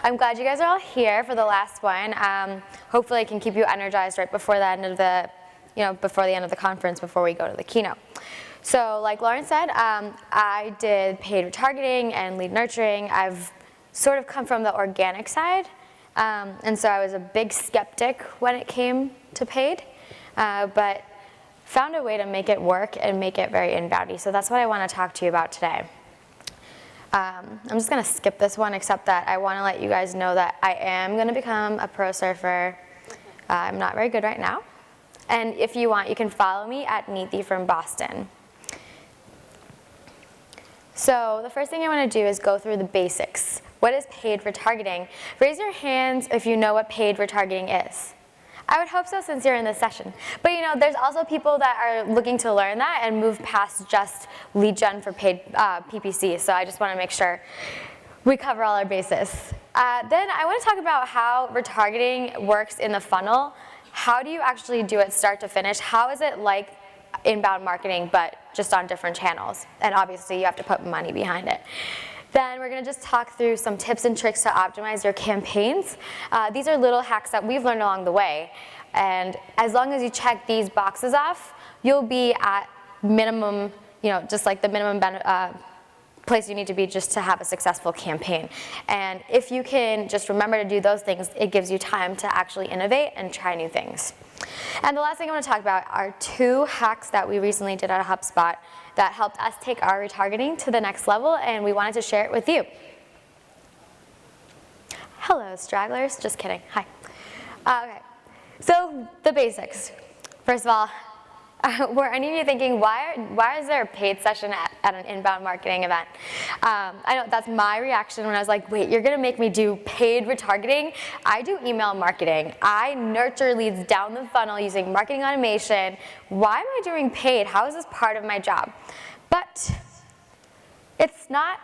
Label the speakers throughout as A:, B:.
A: I'm glad you guys are all here for the last one. Hopefully I can keep you energized right before the end of the, before the end of the conference, before we go to the keynote. So like Lauren said, I did paid retargeting and lead nurturing. I've sort of come from the organic side, and so I was a big skeptic when it came to paid, but found a way to make it work and make it very inboundy. So that's what I want to talk to you about today. I'm just going to skip this one, except that I want to let you guys know that I am going to become a pro surfer. I'm not very good right now. And if you want, you can follow me at Niti from Boston. So the first thing I want to do is go through the basics. What is paid retargeting? Raise your hands if you know what paid retargeting is. I would hope so, since you're in this session. But there's also people that are looking to learn that and move past just lead gen for paid PPC. So I just want to make sure we cover all our bases. Then I want to talk about how retargeting works in the funnel. How do you actually do it start to finish? How is it like inbound marketing, but just on different channels? And obviously you have to put money behind it. Then we're going to just talk through some tips and tricks to optimize your campaigns. These are little hacks that we've learned along the way. And as long as you check these boxes off, you'll be at minimum, just like the minimum place you need to be just to have a successful campaign. And if you can just remember to do those things, it gives you time to actually innovate and try new things. And the last thing I want to talk about are 2 hacks that we recently did at HubSpot that helped us take our retargeting to the next level, and we wanted to share it with you. Hello, stragglers. Just kidding. Hi. Okay. So the basics. First of all, were any of you thinking, why is there a paid session at an inbound marketing event? I know that's my reaction when I was like, wait, you're going to make me do paid retargeting? I do email marketing. I nurture leads down the funnel using marketing automation. Why am I doing paid? How is this part of my job? But it's not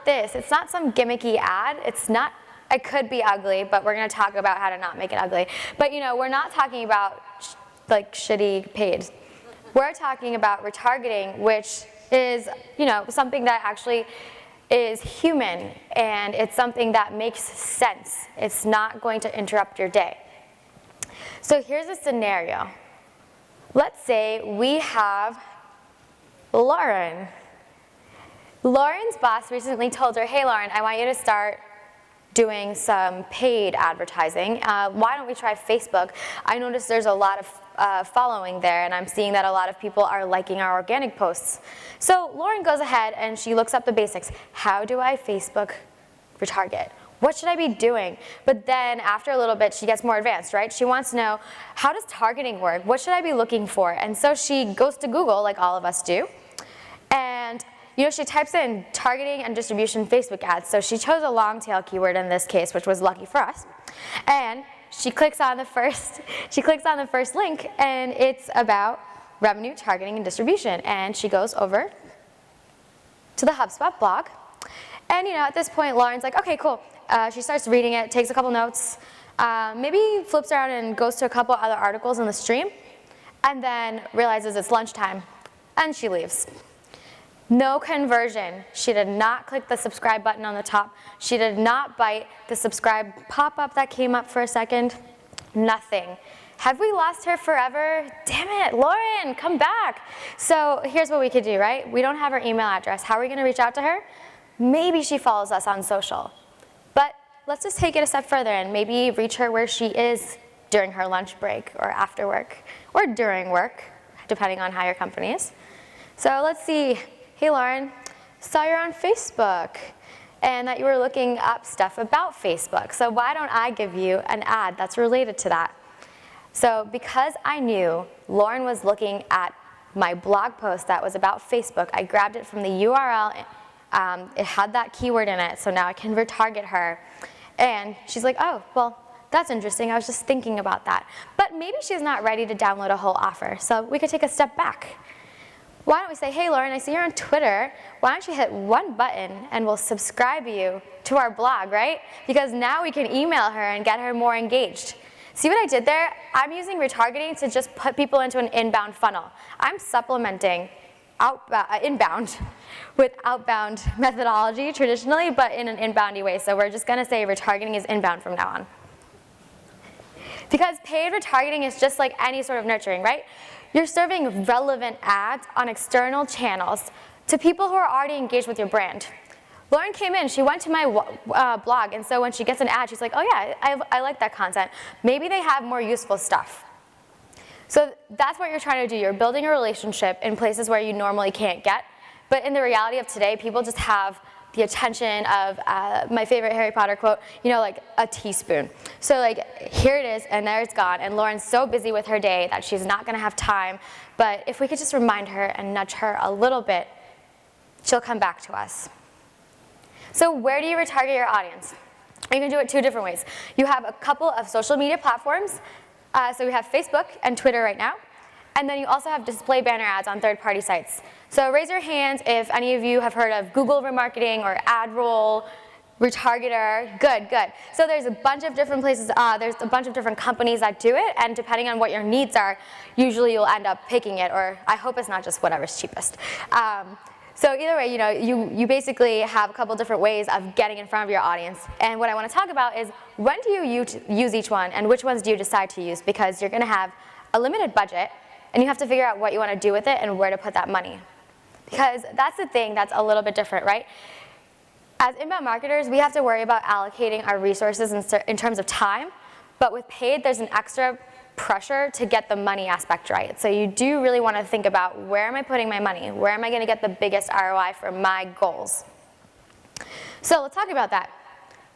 A: this. It's not some gimmicky ad. It could be ugly, but we're going to talk about how to not make it ugly. But we're not talking about like shitty paid. We're talking about retargeting, which is, something that actually is human, and it's something that makes sense. It's not going to interrupt your day. So here's a scenario. Let's say we have Lauren. Lauren's boss recently told her, hey Lauren, I want you to start doing some paid advertising. Why don't we try Facebook? I noticed there's a lot of following there, and I'm seeing that a lot of people are liking our organic posts. So Lauren goes ahead and she looks up the basics. How do I Facebook retarget? What should I be doing? But then after a little bit, she gets more advanced, right? She wants to know, how does targeting work? What should I be looking for? And so she goes to Google, like all of us do, and she types in targeting and distribution Facebook ads. So she chose a long tail keyword in this case, which was lucky for us. And she clicks on the first link, and it's about revenue, targeting, and distribution. And she goes over to the HubSpot blog. And at this point, Lauren's like, okay, cool. She starts reading it, takes a couple notes, maybe flips around and goes to a couple other articles in the stream, and then realizes it's lunchtime, and she leaves. No conversion. She did not click the subscribe button on the top. She did not bite the subscribe pop-up that came up for a second. Nothing. Have we lost her forever? Damn it, Lauren, come back. So here's what we could do, right? We don't have her email address. How are we going to reach out to her? Maybe she follows us on social. But let's just take it a step further and maybe reach her where she is during her lunch break or after work or during work, depending on how your company is. So let's see. Hey Lauren, saw you're on Facebook and that you were looking up stuff about Facebook. So why don't I give you an ad that's related to that? So because I knew Lauren was looking at my blog post that was about Facebook, I grabbed it from the URL. It had that keyword in it, so now I can retarget her. And she's like, oh, well, that's interesting. I was just thinking about that. But maybe she's not ready to download a whole offer, so we could take a step back. Why don't we say, hey Lauren, I see you're on Twitter. Why don't you hit one button and we'll subscribe you to our blog, right? Because now we can email her and get her more engaged. See what I did there? I'm using retargeting to just put people into an inbound funnel. I'm supplementing inbound with outbound methodology traditionally, but in an inboundy way. So we're just going to say retargeting is inbound from now on. Because paid retargeting is just like any sort of nurturing, right? You're serving relevant ads on external channels to people who are already engaged with your brand. Lauren came in, she went to my blog, and so when she gets an ad, she's like, oh yeah, I like that content. Maybe they have more useful stuff. So that's what you're trying to do. You're building a relationship in places where you normally can't get. But in the reality of today, people just have the attention of, my favorite Harry Potter quote, you know, like a teaspoon. So like, here it is, and there it's gone. And Lauren's so busy with her day that she's not gonna have time. But if we could just remind her and nudge her a little bit, she'll come back to us. So where do you retarget your audience? You can do it two different ways. You have a couple of social media platforms. So we have Facebook and Twitter right now. And then you also have display banner ads on third-party sites. So raise your hands if any of you have heard of Google remarketing or AdRoll, Retargeter. Good, good. So there's a bunch of different places, there's a bunch of different companies that do it, and depending on what your needs are, usually you'll end up picking it, or I hope it's not just whatever's cheapest. So either way, you know, you basically have a couple different ways of getting in front of your audience. And what I want to talk about is when do you use each one, and which ones do you decide to use? Because you're going to have a limited budget, and you have to figure out what you want to do with it and where to put that money. Because that's the thing that's a little bit different, right? As inbound marketers, we have to worry about allocating our resources in terms of time, but with paid, there's an extra pressure to get the money aspect right. So you do really want to think about, where am I putting my money? Where am I going to get the biggest ROI for my goals? So let's talk about that.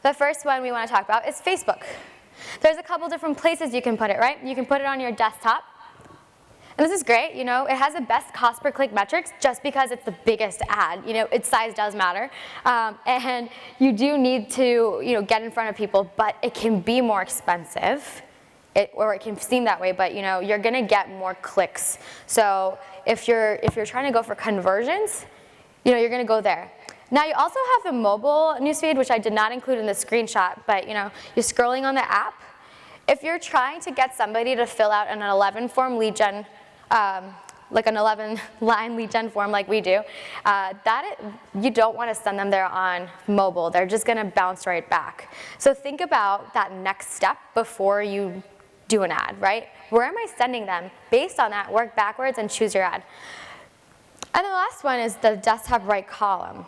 A: The first one we want to talk about is Facebook. There's a couple different places you can put it, right? You can put it on your desktop. And this is great, you know, it has the best cost per click metrics just because it's the biggest ad. You know, its size does matter. And you do need to, you know, get in front of people, but it can be more expensive. Or it can seem that way, but you know, you're gonna get more clicks. So if you're trying to go for conversions, you know, you're gonna go there. Now you also have the mobile newsfeed, which I did not include in the screenshot, but you know, you're scrolling on the app. If you're trying to get somebody to fill out an 11-form lead gen, like an 11-line lead gen form like we do, you don't want to send them there on mobile. They're just gonna bounce right back. So think about that next step before you do an ad, right? Where am I sending them? Based on that, work backwards and choose your ad. And the last one is the desktop right column.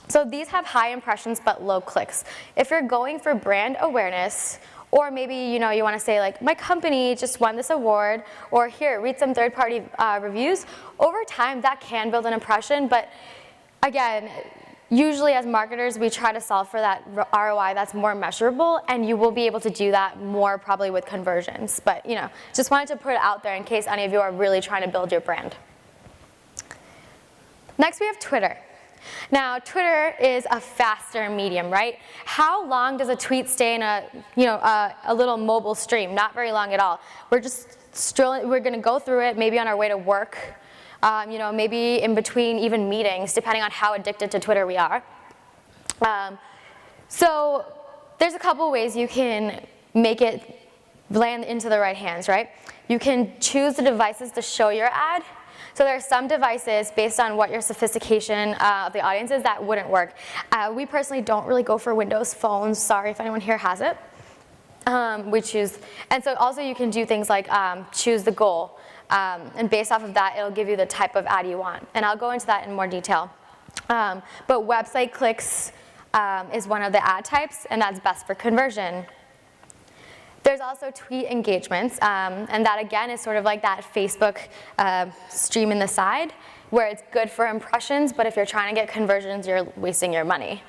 A: So these have high impressions but low clicks. If you're going for brand awareness, or maybe you know, you want to say like, my company just won this award, or here, read some third-party reviews, over time that can build an impression, but again, usually as marketers, we try to solve for that ROI that's more measurable, and you will be able to do that more probably with conversions. But you know, just wanted to put it out there in case any of you are really trying to build your brand. Next we have Twitter. Now, Twitter is a faster medium, right? How long does a tweet stay in a little mobile stream? Not very long at all. We're just we're gonna go through it maybe on our way to work, you know, maybe in between even meetings, depending on how addicted to Twitter we are. So there's a couple ways you can make it land into the right hands, right? You can choose the devices to show your ad. So there are some devices, based on what your sophistication of the audience is, that wouldn't work. We personally don't really go for Windows phones. Sorry if anyone here has it. We choose, and so also you can do things like choose the goal. And based off of that, it'll give you the type of ad you want. And I'll go into that in more detail. But website clicks is one of the ad types, and that's best for conversion. There's also tweet engagements, and that again is sort of like that Facebook stream in the side, where it's good for impressions, but if you're trying to get conversions, you're wasting your money.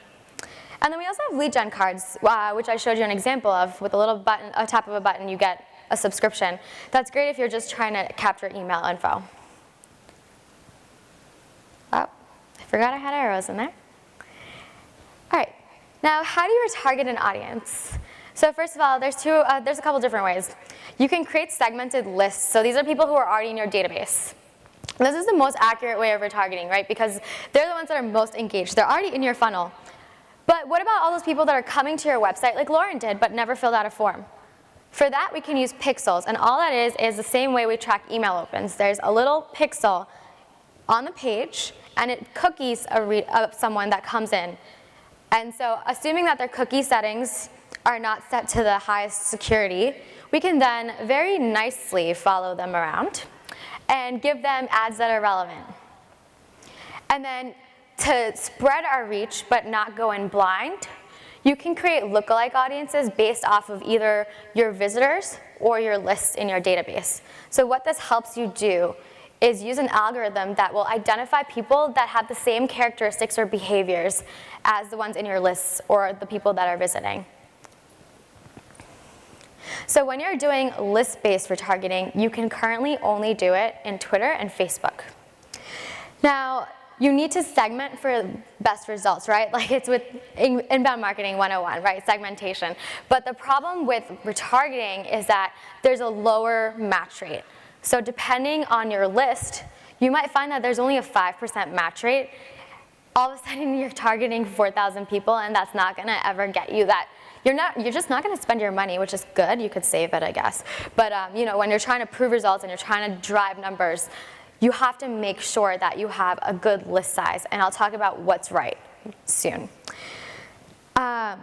A: And then we also have lead gen cards, which I showed you an example of. With a little button, a tap of a button, you get a subscription. That's great if you're just trying to capture email info. Oh, I forgot I had arrows in there. All right, now how do you retarget an audience? So first of all, there's a couple different ways. You can create segmented lists. So these are people who are already in your database. This is the most accurate way of retargeting, right? Because they're the ones that are most engaged. They're already in your funnel. But what about all those people that are coming to your website, like Lauren did, but never filled out a form? For that, we can use pixels. And all that is the same way we track email opens. There's a little pixel on the page, and it cookies someone that comes in. And so assuming that their cookie settings are not set to the highest security, we can then very nicely follow them around and give them ads that are relevant. And then to spread our reach but not go in blind, you can create lookalike audiences based off of either your visitors or your lists in your database. So what this helps you do is use an algorithm that will identify people that have the same characteristics or behaviors as the ones in your lists or the people that are visiting. So when you're doing list-based retargeting, you can currently only do it in Twitter and Facebook. Now, you need to segment for best results, right? Like it's with inbound marketing 101, right? Segmentation. But the problem with retargeting is that there's a lower match rate. So depending on your list, you might find that there's only a 5% match rate. All of a sudden you're targeting 4,000 people, and that's not gonna ever get you that. You're just not gonna spend your money, which is good. You could save it, I guess. But when you're trying to prove results and you're trying to drive numbers, you have to make sure that you have a good list size, and I'll talk about what's right soon. And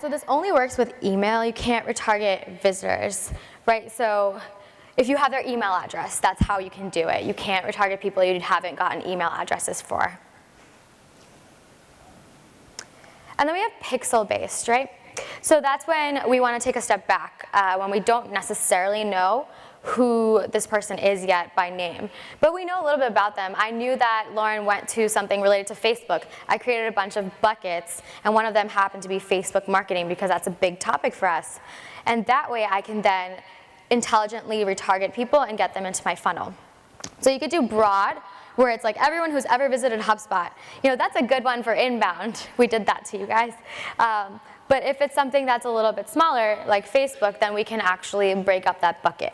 A: so this only works with email. You can't retarget visitors, right? So if you have their email address, that's how you can do it. You can't retarget people you haven't gotten email addresses for. And then we have pixel-based, right? So that's when we want to take a step back, when we don't necessarily know who this person is yet by name. But we know a little bit about them. I knew that Lauren went to something related to Facebook. I created a bunch of buckets, and one of them happened to be Facebook marketing because that's a big topic for us. And that way I can then intelligently retarget people and get them into my funnel. So you could do broad, where it's like everyone who's ever visited HubSpot. That's a good one for inbound. We did that to you guys. But if it's something that's a little bit smaller, like Facebook, then we can actually break up that bucket.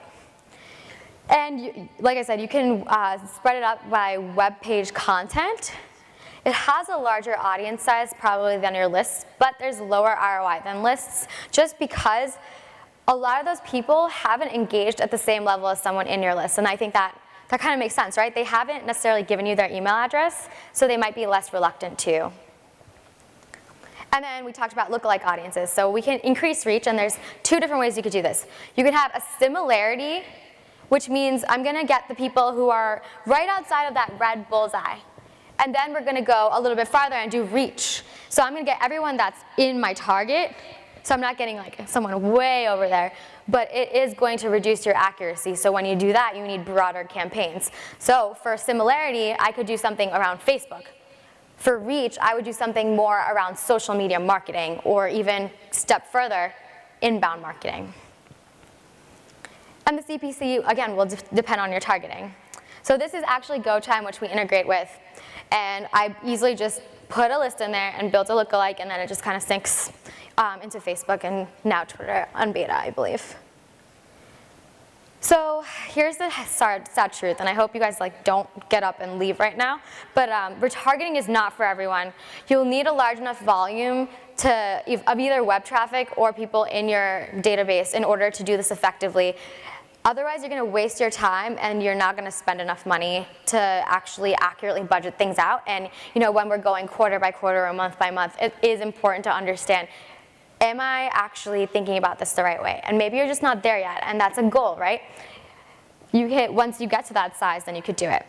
A: And like I said, you can spread it up by web page content. It has a larger audience size probably than your lists, but there's lower ROI than lists just because a lot of those people haven't engaged at the same level as someone in your list. And I think that kind of makes sense, right? They haven't necessarily given you their email address, so they might be less reluctant to. And then we talked about lookalike audiences. So we can increase reach, and there's two different ways you could do this. You can have a similarity, which means I'm gonna get the people who are right outside of that red bullseye. And then we're gonna go a little bit farther and do reach. So I'm gonna get everyone that's in my target. So I'm not getting like someone way over there, but it is going to reduce your accuracy. So when you do that, you need broader campaigns. So for similarity, I could do something around Facebook. For reach, I would do something more around social media marketing, or even step further, inbound marketing. And the CPC, again, will depend on your targeting. So this is actually GoTime, which we integrate with. And I easily just put a list in there and built a lookalike, and then it just kind of syncs into Facebook and now Twitter on beta, I believe. So here's the sad truth, and I hope you guys don't get up and leave right now, but retargeting is not for everyone. You'll need a large enough volume of either web traffic or people in your database in order to do this effectively. Otherwise, you're gonna waste your time and you're not gonna spend enough money to actually accurately budget things out. And when we're going quarter by quarter or month by month, it is important to understand, am I actually thinking about this the right way? And maybe you're just not there yet, and that's a goal, right? Once you get to that size, then you could do it.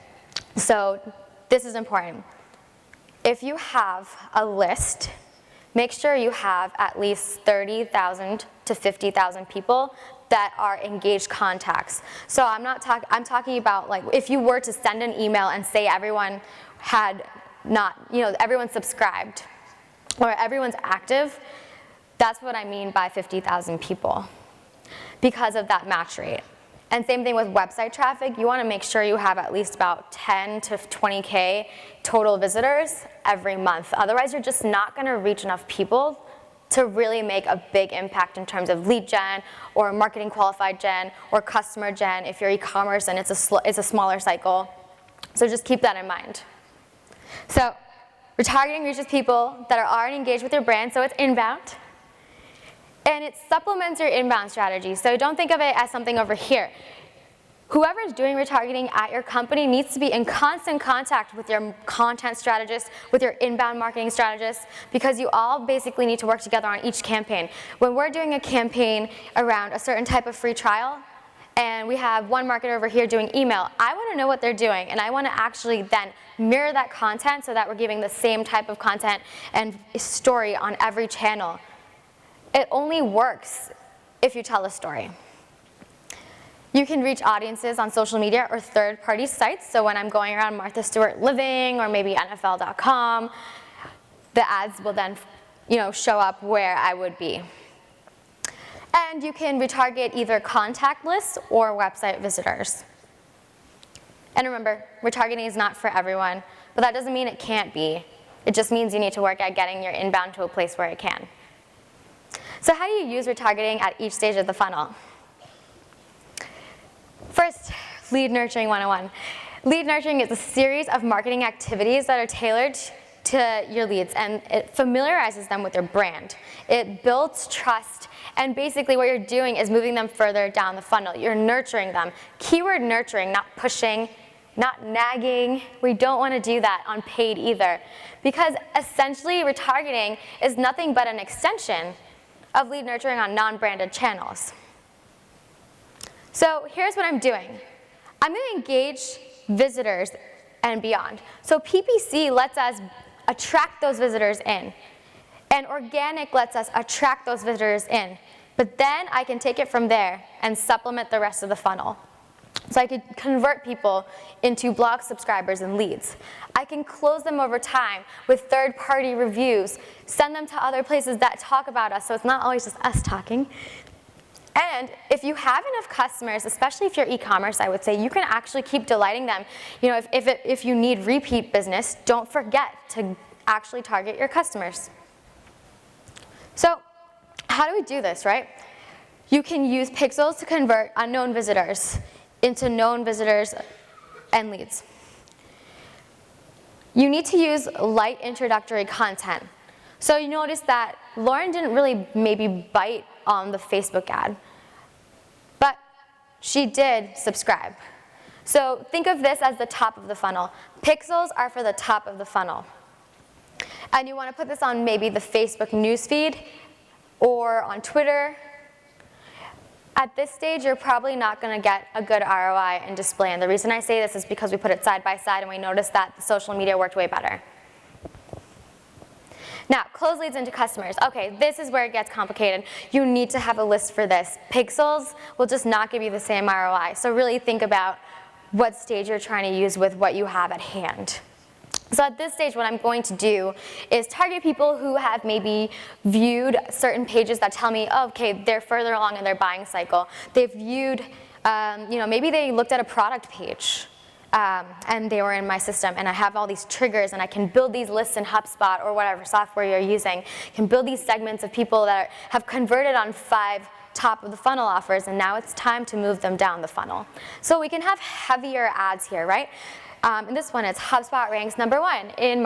A: So this is important. If you have a list, make sure you have at least 30,000 to 50,000 people that are engaged contacts. So I'm talking about if you were to send an email and say everyone everyone's subscribed or everyone's active, that's what I mean by 50,000 people because of that match rate. And same thing with website traffic. You want to make sure you have at least about 10 to 20K total visitors every month. Otherwise, you're just not going to reach enough people to really make a big impact in terms of lead gen or marketing qualified gen or customer gen if you're e-commerce and it's a smaller cycle. So just keep that in mind. So retargeting reaches people that are already engaged with your brand, so it's inbound. And it supplements your inbound strategy. So don't think of it as something over here. Whoever is doing retargeting at your company needs to be in constant contact with your content strategist, with your inbound marketing strategist, because you all basically need to work together on each campaign. When we're doing a campaign around a certain type of free trial, and we have one marketer over here doing email, I want to know what they're doing, and I want to actually then mirror that content so that we're giving the same type of content and story on every channel. It only works if you tell a story. You can reach audiences on social media or third-party sites. So when I'm going around Martha Stewart Living or maybe NFL.com, the ads will then, show up where I would be. And you can retarget either contact lists or website visitors. And remember, retargeting is not for everyone, but that doesn't mean it can't be. It just means you need to work at getting your inbound to a place where it can. So how do you use retargeting at each stage of the funnel? First, lead nurturing 101. Lead nurturing is a series of marketing activities that are tailored to your leads, and it familiarizes them with your brand. It builds trust, and basically what you're doing is moving them further down the funnel. You're nurturing them. Keyword nurturing, not pushing, not nagging. We don't want to do that on paid either, because essentially retargeting is nothing but an extension of lead nurturing on non-branded channels. So here's what I'm doing. I'm going to engage visitors and beyond. So PPC lets us attract those visitors in, and organic lets us attract those visitors in. But then I can take it from there and supplement the rest of the funnel. So I could convert people into blog subscribers and leads. I can close them over time with third-party reviews, send them to other places that talk about us, so it's not always just us talking. And if you have enough customers, especially if you're e-commerce, I would say, you can actually keep delighting them. If you need repeat business, don't forget to actually target your customers. So how do we do this, right? You can use pixels to convert unknown visitors into known visitors and leads. You need to use light introductory content. So you notice that Lauren didn't really maybe bite on the Facebook ad, but she did subscribe. So think of this as the top of the funnel. Pixels are for the top of the funnel. And you want to put this on maybe the Facebook newsfeed or on Twitter. At this stage, you're probably not going to get a good ROI in display. And the reason I say this is because we put it side by side and we noticed that the social media worked way better. Now, close leads into customers. Okay, this is where it gets complicated. You need to have a list for this. Pixels will just not give you the same ROI. So really think about what stage you're trying to use with what you have at hand. So at this stage, what I'm going to do is target people who have maybe viewed certain pages that tell me, oh, okay, they're further along in their buying cycle. They've viewed, maybe they looked at a product page. And they were in my system, and I have all these triggers, and I can build these lists in HubSpot or whatever software you're using. I can build these segments of people that have converted on 5 top of the funnel offers, and now it's time to move them down the funnel. So we can have heavier ads here, right? And this one is HubSpot ranks #1 in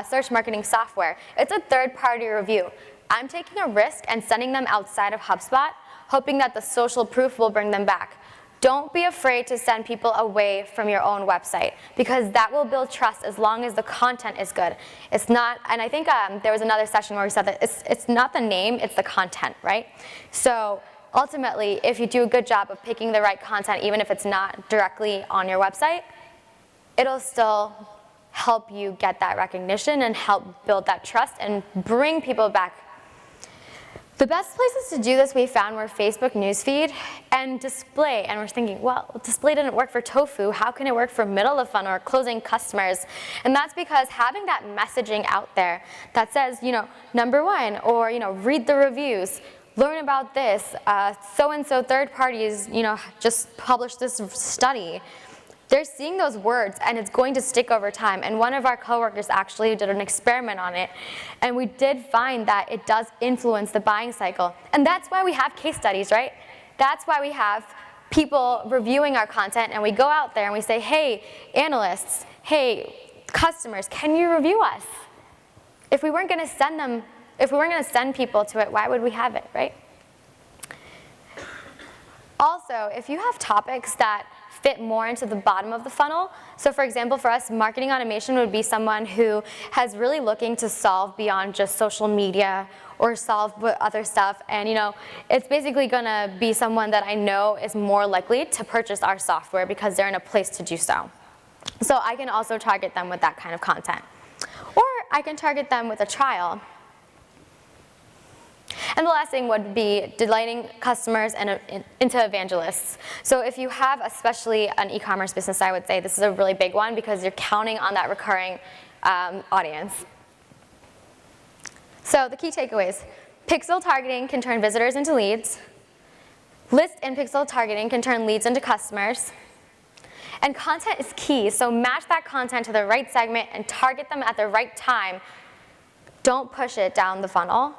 A: search marketing software. It's a third-party review. I'm taking a risk and sending them outside of HubSpot, hoping that the social proof will bring them back. Don't be afraid to send people away from your own website, because that will build trust as long as the content is good. It's not, and I think there was another session where we said that it's not the name, it's the content, right? So ultimately, if you do a good job of picking the right content, even if it's not directly on your website, it'll still help you get that recognition and help build that trust and bring people back. The best places to do this we found were Facebook newsfeed and display. And we're thinking, well, display didn't work for tofu. How can it work for middle of funnel or closing customers? And that's because having that messaging out there that says, #1, or read the reviews, learn about this, so-and-so third parties, just published this study. They're seeing those words, and it's going to stick over time. And one of our coworkers actually did an experiment on it, and we did find that it does influence the buying cycle. And that's why we have case studies, right? That's why we have people reviewing our content, and we go out there and we say, hey, analysts, hey, customers, can you review us? If we weren't going to send people to it, why would we have it, right? Also, if you have topics that fit more into the bottom of the funnel. So for example, for us, marketing automation would be someone who has really looking to solve beyond just social media or solve other stuff. And it's basically gonna be someone that I know is more likely to purchase our software because they're in a place to do so. So I can also target them with that kind of content. Or I can target them with a trial. And the last thing would be delighting customers and into evangelists. So if you have especially an e-commerce business, I would say this is a really big one because you're counting on that recurring audience. So the key takeaways: pixel targeting can turn visitors into leads. List and pixel targeting can turn leads into customers. And content is key, so match that content to the right segment and target them at the right time. Don't push it down the funnel.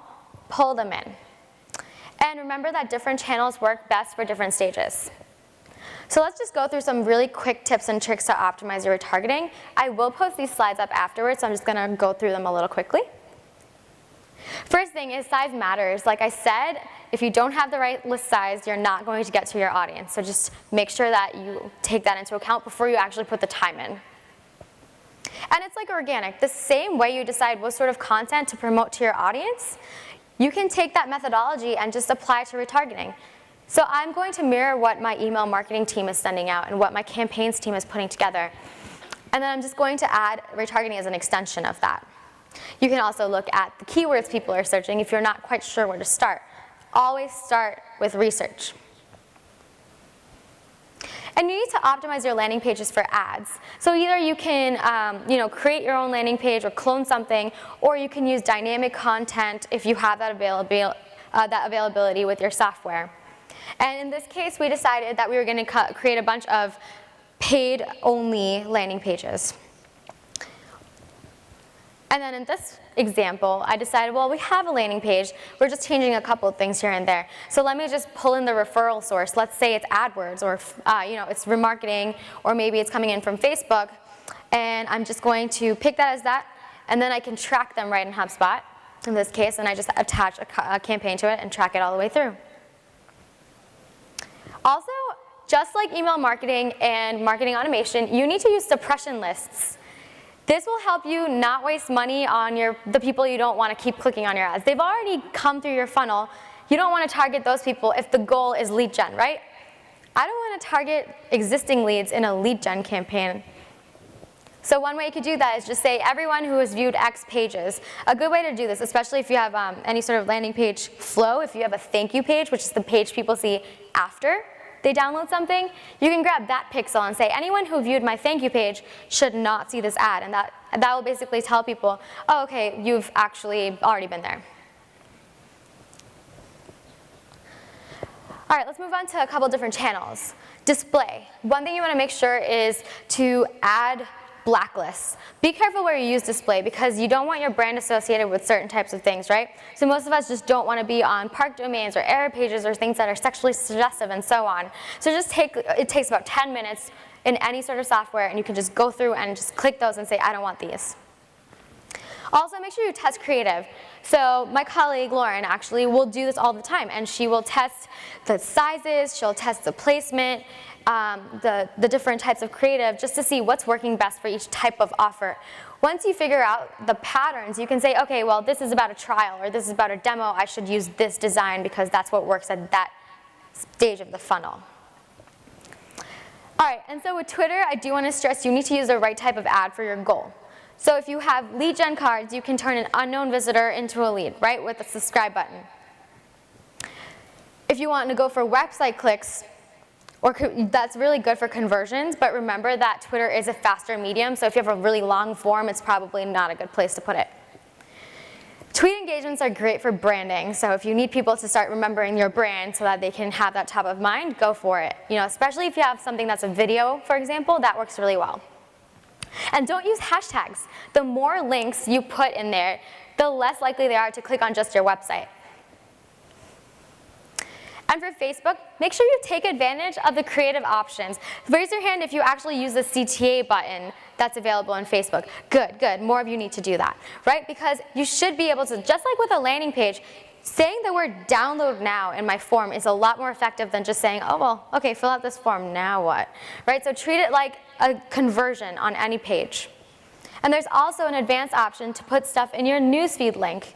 A: Pull them in. And remember that different channels work best for different stages. So let's just go through some really quick tips and tricks to optimize your retargeting. I will post these slides up afterwards, so I'm just gonna go through them a little quickly. First thing is size matters. Like I said, if you don't have the right list size, you're not going to get to your audience. So just make sure that you take that into account before you actually put the time in. And it's like organic. The same way you decide what sort of content to promote to your audience, you can take that methodology and just apply it to retargeting. So I'm going to mirror what my email marketing team is sending out and what my campaigns team is putting together. And then I'm just going to add retargeting as an extension of that. You can also look at the keywords people are searching if you're not quite sure where to start. Always start with research. And you need to optimize your landing pages for ads. So either you can create your own landing page or clone something, or you can use dynamic content if you have that availability with your software. And in this case, we decided that we were going to create a bunch of paid-only landing pages. And then in this example, I decided, well, we have a landing page. We're just changing a couple of things here and there. So let me just pull in the referral source. Let's say it's AdWords, or it's remarketing, or maybe it's coming in from Facebook. And I'm just going to pick that as that, and then I can track them right in HubSpot, in this case, and I just attach a campaign to it and track it all the way through. Also, just like email marketing and marketing automation, you need to use suppression lists. This will help you not waste money on the people you don't want to keep clicking on your ads. They've already come through your funnel. You don't want to target those people if the goal is lead gen, right? I don't want to target existing leads in a lead gen campaign. So one way you could do that is just say everyone who has viewed X pages. A good way to do this, especially if you have any sort of landing page flow, if you have a thank you page, which is the page people see after they download something, you can grab that pixel and say anyone who viewed my thank you page should not see this ad, and that will basically tell people, oh, okay, you've actually already been there. All right, let's move on to a couple different channels. Display. One thing you want to make sure is to add blacklists. Be careful where you use display because you don't want your brand associated with certain types of things, right? So most of us just don't want to be on park domains or error pages or things that are sexually suggestive and so on. So it takes about 10 minutes in any sort of software, and you can just go through and just click those and say, I don't want these. Also, make sure you test creative. So my colleague, Lauren, actually will do this all the time, and she will test the sizes, she'll test the placement, the different types of creative, just to see what's working best for each type of offer. Once you figure out the patterns, you can say, okay, well, this is about a trial, or this is about a demo, I should use this design because that's what works at that stage of the funnel. All right, and so with Twitter, I do want to stress you need to use the right type of ad for your goal. So if you have lead gen cards, you can turn an unknown visitor into a lead, right, with a subscribe button. If you want to go for website clicks, that's really good for conversions, but remember that Twitter is a faster medium, so if you have a really long form, it's probably not a good place to put it. Tweet engagements are great for branding, so if you need people to start remembering your brand so that they can have that top of mind, go for it. Especially if you have something that's a video, for example, that works really well. And don't use hashtags. The more links you put in there, the less likely they are to click on just your website. And for Facebook, make sure you take advantage of the creative options. Raise your hand if you actually use the CTA button that's available on Facebook. Good, good. More of you need to do that, right? Because you should be able to, just like with a landing page, saying the word download now in my form is a lot more effective than just saying, oh, well, okay, fill out this form, now what? Right? So treat it like a conversion on any page. And there's also an advanced option to put stuff in your newsfeed link.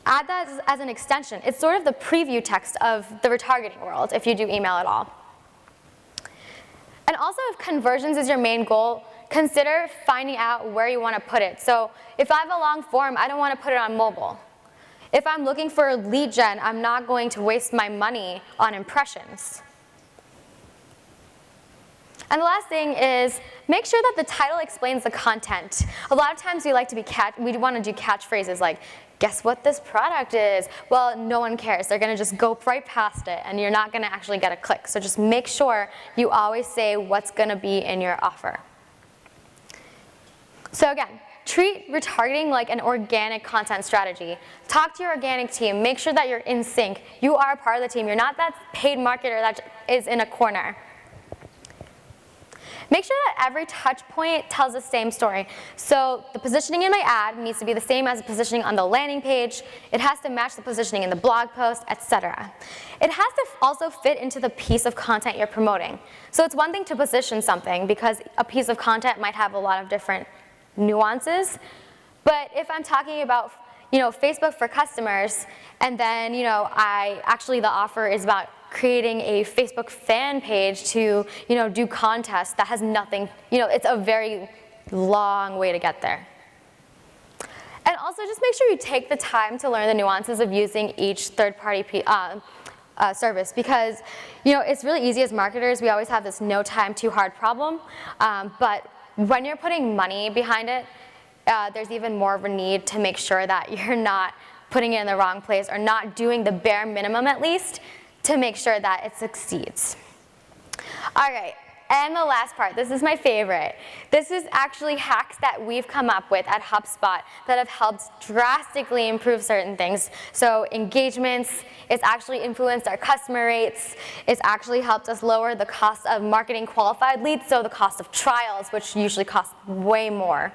A: Add that as an extension. It's sort of the preview text of the retargeting world, if you do email at all. And also, if conversions is your main goal, consider finding out where you want to put it. So if I have a long form, I don't want to put it on mobile. If I'm looking for lead gen, I'm not going to waste my money on impressions. And the last thing is, make sure that the title explains the content. A lot of times we want to do catchphrases like, guess what this product is? Well, no one cares. They're going to just go right past it, and you're not going to actually get a click. So just make sure you always say what's going to be in your offer. So again, treat retargeting like an organic content strategy. Talk to your organic team. Make sure that you're in sync. You are part of the team. You're not that paid marketer that is in a corner. Make sure that every touch point tells the same story. So the positioning in my ad needs to be the same as the positioning on the landing page. It has to match the positioning in the blog post, etc. It has to also fit into the piece of content you're promoting. So it's one thing to position something because a piece of content might have a lot of different nuances. But if I'm talking about Facebook for customers, and then the offer is about creating a Facebook fan page to do contests that has nothing, it's a very long way to get there. And also just make sure you take the time to learn the nuances of using each third-party service, because it's really easy as marketers. We always have this no time too hard problem, but when you're putting money behind it, there's even more of a need to make sure that you're not putting it in the wrong place or not doing the bare minimum at least to make sure that it succeeds. All right, and the last part, this is my favorite. This is actually hacks that we've come up with at HubSpot that have helped drastically improve certain things. So engagements, it's actually influenced our customer rates. It's actually helped us lower the cost of marketing qualified leads, so the cost of trials, which usually cost way more.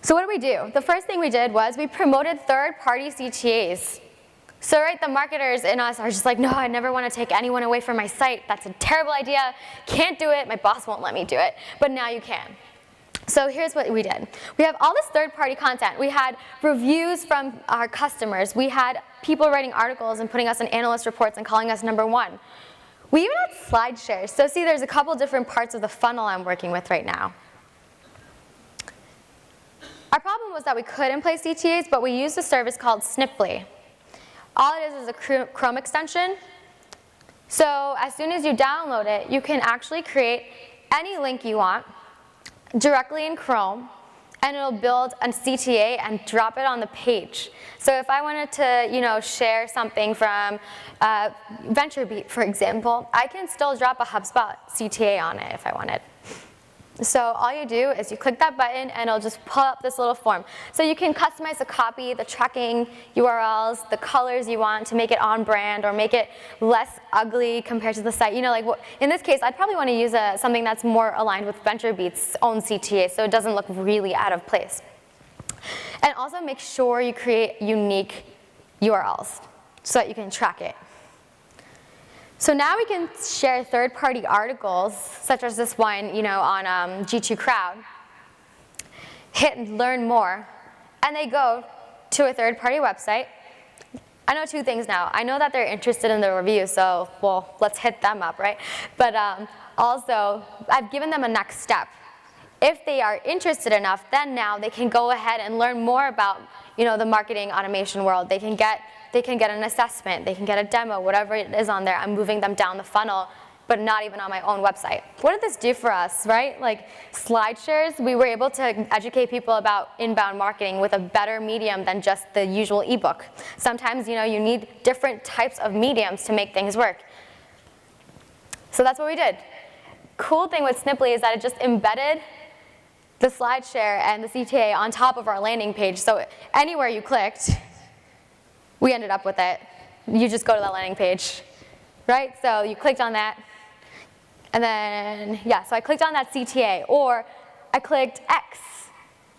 A: So what did we do? The first thing we did was we promoted third-party CTAs. So the marketers in us are just like, no, I never want to take anyone away from my site. That's a terrible idea. Can't do it. My boss won't let me do it. But now you can. So here's what we did. We have all this third-party content. We had reviews from our customers. We had people writing articles and putting us in analyst reports and calling us #1. We even had slide shares. So see, there's a couple different parts of the funnel I'm working with right now. Our problem was that we couldn't play CTAs, but we used a service called Sniply. All it is a Chrome extension. So as soon as you download it, you can actually create any link you want directly in Chrome, and it'll build a CTA and drop it on the page. So if I wanted to share something from VentureBeat, for example, I can still drop a HubSpot CTA on it if I wanted. So all you do is you click that button and it'll just pull up this little form. So you can customize the copy, the tracking URLs, the colors you want to make it on brand or make it less ugly compared to the site. In this case, I'd probably want to use something that's more aligned with VentureBeat's own CTA so it doesn't look really out of place. And also make sure you create unique URLs so that you can track it. So now we can share third-party articles, such as this one, on G2 Crowd. Hit learn more, and they go to a third-party website. I know two things now. I know that they're interested in the review, so let's hit them up, right? But also, I've given them a next step. If they are interested enough, then now they can go ahead and learn more about the marketing automation world. They can get an assessment, they can get a demo, whatever it is on there. I'm moving them down the funnel, but not even on my own website. What did this do for us, right? Like slide shares, we were able to educate people about inbound marketing with a better medium than just the usual ebook. Sometimes, you need different types of mediums to make things work. So that's what we did. Cool thing with Sniply is that it just embedded the slide share and the CTA on top of our landing page. So anywhere you clicked, we ended up with it. You just go to that landing page, right? So you clicked on that, and then, so I clicked on that CTA, or I clicked X,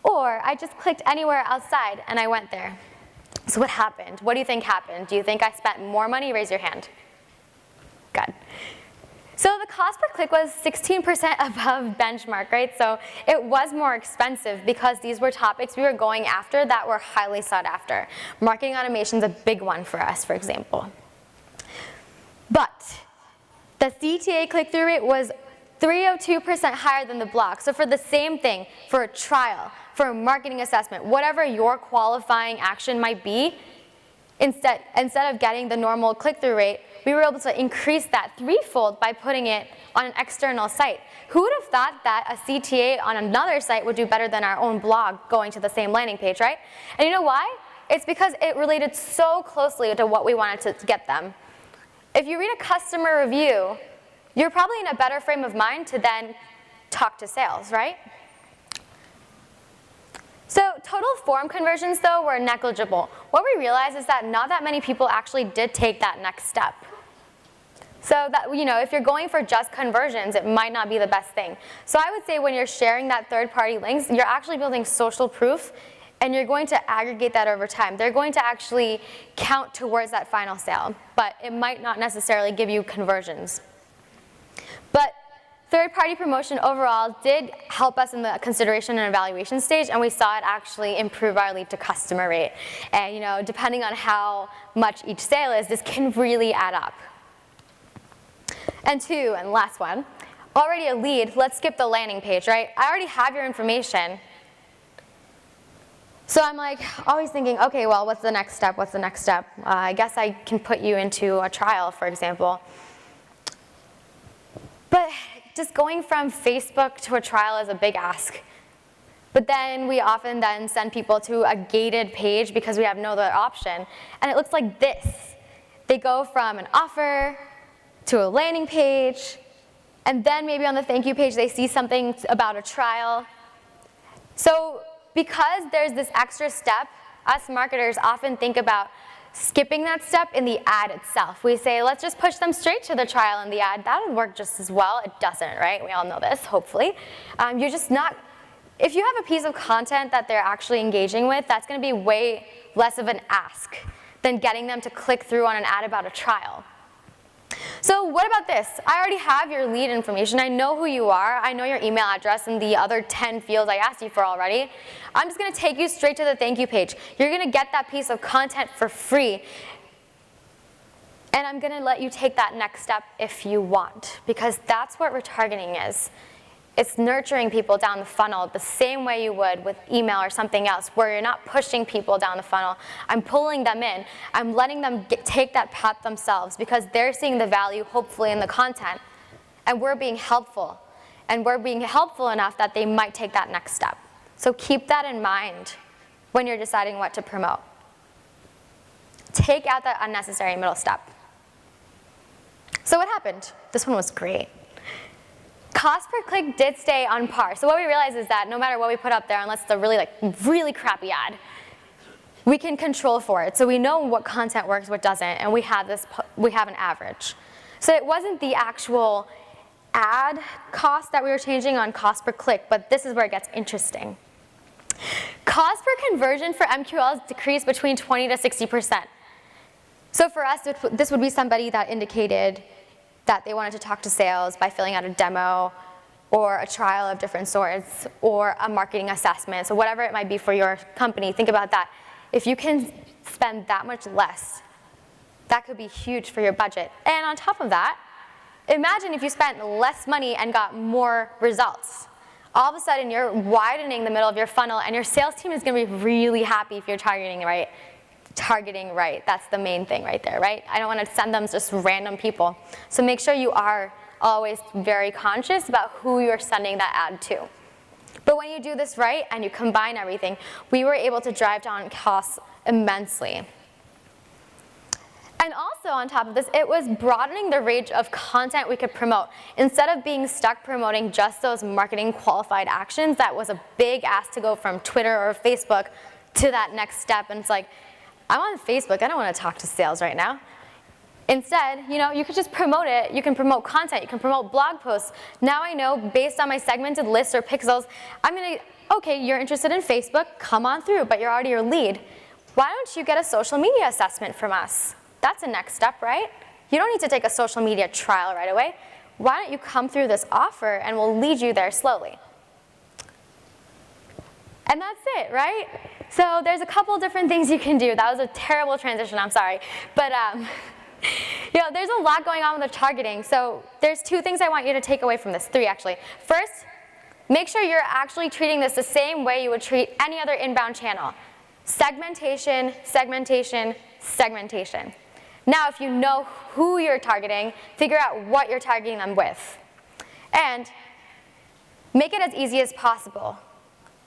A: or I just clicked anywhere outside, and I went there. So what happened? What do you think happened? Do you think I spent more money? Raise your hand. Good. So the cost per click was 16% above benchmark, right? So it was more expensive because these were topics we were going after that were highly sought after. Marketing automation is a big one for us, for example. But the CTA click-through rate was 302% higher than the block. So for the same thing, for a trial, for a marketing assessment, whatever your qualifying action might be, instead of getting the normal click-through rate, we were able to increase that threefold by putting it on an external site. Who would have thought that a CTA on another site would do better than our own blog going to the same landing page, right? And you know why? It's because it related so closely to what we wanted to get them. If you read a customer review, you're probably in a better frame of mind to then talk to sales, right? So total form conversions, though, were negligible. What we realized is that not that many people actually did take that next step. So that, if you're going for just conversions, it might not be the best thing. So I would say when you're sharing that third-party links, you're actually building social proof, and you're going to aggregate that over time. They're going to actually count towards that final sale, but it might not necessarily give you conversions. But third-party promotion overall did help us in the consideration and evaluation stage, and we saw it actually improve our lead to customer rate. And depending on how much each sale is, this can really add up. And two, and last one, already a lead, let's skip the landing page, right? I already have your information. So I'm like always thinking, okay, well, what's the next step? What's the next step? I guess I can put you into a trial, for example. But just going from Facebook to a trial is a big ask. But then we often then send people to a gated page because we have no other option. And it looks like this. They go from an offer to a landing page, and then maybe on the thank you page they see something about a trial. So because there's this extra step, us marketers often think about skipping that step in the ad itself. We say, let's just push them straight to the trial in the ad. That would work just as well. It doesn't, right? We all know this, hopefully. You're just not, if you have a piece of content that they're actually engaging with, that's going to be way less of an ask than getting them to click through on an ad about a trial. So what about this? I already have your lead information. I know who you are. I know your email address and the other 10 fields I asked you for already. I'm just going to take you straight to the thank you page. You're going to get that piece of content for free. And I'm going to let you take that next step if you want, because that's what retargeting is. It's nurturing people down the funnel the same way you would with email or something else, where you're not pushing people down the funnel. I'm pulling them in. I'm letting them take that path themselves because they're seeing the value, hopefully, in the content. And we're being helpful. And we're being helpful enough that they might take that next step. So keep that in mind when you're deciding what to promote. Take out that unnecessary middle step. So what happened? This one was great. Cost per click did stay on par. So what we realized is that no matter what we put up there, unless it's a really crappy ad, we can control for it. So we know what content works, what doesn't, and we have an average. So it wasn't the actual ad cost that we were changing on cost per click, but this is where it gets interesting. Cost per conversion for MQLs decreased between 20 to 60%. So for us, this would be somebody that indicated that they wanted to talk to sales by filling out a demo or a trial of different sorts or a marketing assessment. So whatever it might be for your company, think about that. If you can spend that much less, that could be huge for your budget. And on top of that, imagine if you spent less money and got more results. All of a sudden, you're widening the middle of your funnel, and your sales team is going to be really happy if you're targeting right. That's the main thing right there, right? I don't want to send them just random people. So make sure you are always very conscious about who you're sending that ad to. But when you do this right and you combine everything, we were able to drive down costs immensely. And also on top of this, it was broadening the range of content we could promote. Instead of being stuck promoting just those marketing qualified actions, that was a big ask to go from Twitter or Facebook to that next step. And it's like, I'm on Facebook, I don't want to talk to sales right now. Instead, you could just promote it. You can promote content, you can promote blog posts. Now I know, based on my segmented lists or pixels, okay, you're interested in Facebook, come on through, but you're already your lead. why don't you get a social media assessment from us? That's a next step, right? You don't need to take a social media trial right away. Why don't you come through this offer and we'll lead you there slowly? And that's it, right? So there's a couple different things you can do. That was a terrible transition, I'm sorry. But there's a lot going on with the targeting. So there's 2 things I want you to take away from this, 3 actually. First, make sure you're actually treating this the same way you would treat any other inbound channel. Segmentation, segmentation, segmentation. Now, if you know who you're targeting, figure out what you're targeting them with. And make it as easy as possible.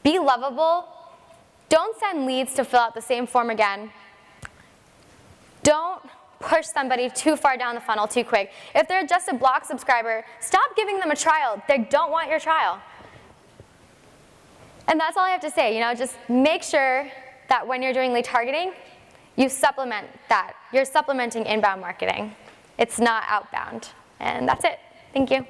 A: Be lovable. Don't send leads to fill out the same form again. Don't push somebody too far down the funnel too quick. If they're just a block subscriber, stop giving them a trial. They don't want your trial. And that's all I have to say. Just make sure that when you're doing lead targeting, you supplement that. You're supplementing inbound marketing. It's not outbound. And that's it. Thank you.